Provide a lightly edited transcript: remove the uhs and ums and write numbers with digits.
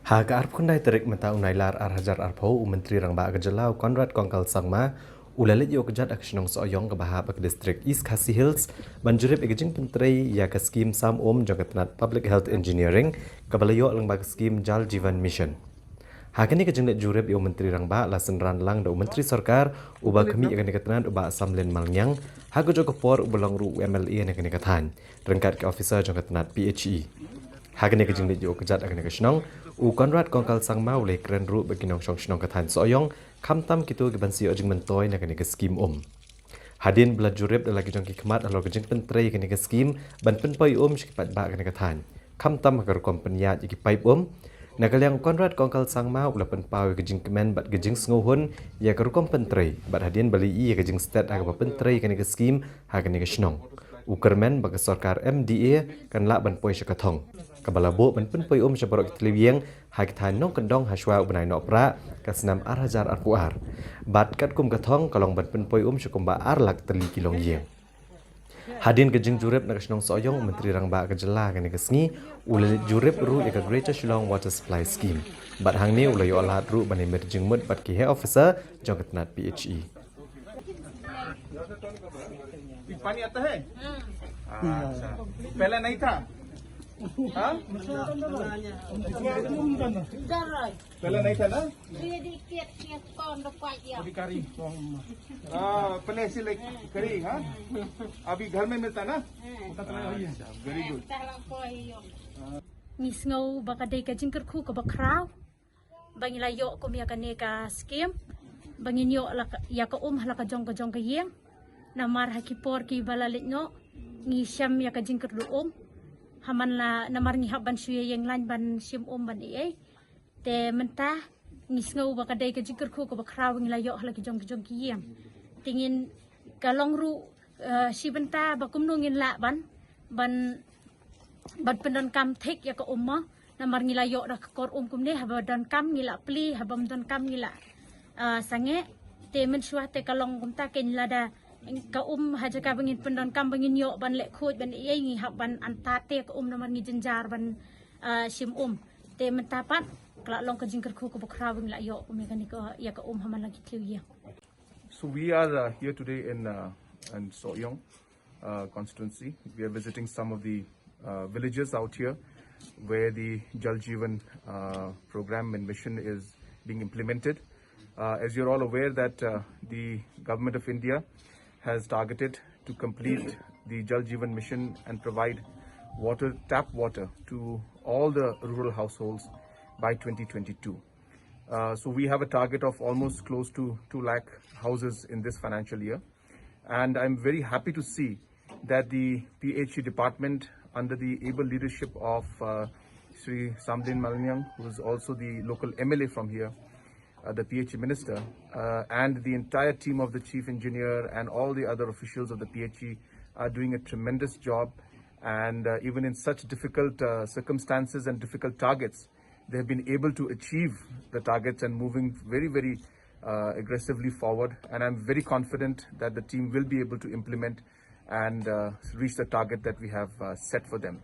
Haga arpkundai terik menta unailar arhajar arpau Mentri Rangbah Gajalau Konrad Kongkal Sangma ulalit yo kejat aksyenong Sohïong ke bahab ke distrik East Khasi Hills banjurip igejing Myntri ya ke skim Sam Jongkatnat Public Health Engineering ke balayo lengbag skim Jal Jeevan Mission. Hakini kejeng net jurip yo Mentri Rangbah la senran lang do Mentri Sarkar uba kemi akan dikatanan uba Samlen Malnyang hago jo kepor ubalang ru MLA akan dikatan rengkat ke officer Jongkatnat PHE. Hakini kejeng net yo kejat akan dikasyenong Konrad Kongkal Sangma ulai keren ru bagi nong song katan Sohïong kamtam kitu ke bansi ojing mentoy nak ke skim Hadin bela jurip lagi jong kikmat alo kejeng pentrai ke skim ban penpoi sekipat ba ke katan. Kamtam agar kompenya jiki pipe Nagaliang Konrad Kongkal Sangma ula penpau kejeng kemen bat kejeng Jngoh ya ke rukom pentrai bat hadin bali i kejeng stat agak pentrai ke skim ha ke snong. Ukermen bagi sarkar MDA kan lak ban poi sekatong. Kabala bo ban pen poi seborok televieng hakitan nong kendong haswa benai nok pra kasnam arhajar arpuar. Bat kat kum katong kalong ban pen poi sekumba arlak teli kilong yeng. Hadin kejeng jurip nak snong Sohïong Menteri Rangbah Kejela kan kesngi ulil jurip ru eka Greater Shillong Water Supply Scheme. Bat hang ni ulayo alat ru ban emerging mud bat ki head officer Jongkatnat PHE. पानी आता है पहले नहीं था हाँ पहले नहीं था ना पहले ऐसे करी हाँ अभी घर में मिलता ना very good Jngoh bakadai ka jingker ku ka bakraw bangin layo ko miya ka Skhim bangin yo ya ka hala ka jong ka yeng namar hakipor ki balalit no ni syam ya ka jingker haman la namar ni haban suye yang lain ban sim ban te mentah ni Jngoh bakadai ka jingker ku ka bakraw bangin layo hala ki jong ki yeng tingin kalong ru si benta bakum nungin la ban pendon kam tek ya ka umma namar ngilayo dah kor kumne haba don kam ngila pli habam don kam ngila sange te mensuah te kalong kumta ken lada ka haja ka bangin pendon kam bangin yo ban lek khoj ban ei ngi haban antate ka namar ngi jenjar ban sim te mentapat kala long ka jingker khu ko bakra bang la yo mekanik ya ka haman lagi kliu. So we are here today in Sohïong constituency. We are visiting some of the villages out here where the Jal Jeevan program and mission is being implemented. As you're all aware that the government of India has targeted to complete the Jal Jeevan mission and provide tap water to all the rural households by 2022. So we have a target of almost close to 2 lakh houses in this financial year. And I'm very happy to see that the PHE department under the able leadership of Sri Samlen Malnyang, who is also the local MLA from here, the PHE minister, and the entire team of the chief engineer and all the other officials of the PHE are doing a tremendous job. And even in such difficult circumstances and difficult targets, they have been able to achieve the targets and moving very, very aggressively forward. And I'm very confident that the team will be able to implement and reach the target that we have set for them.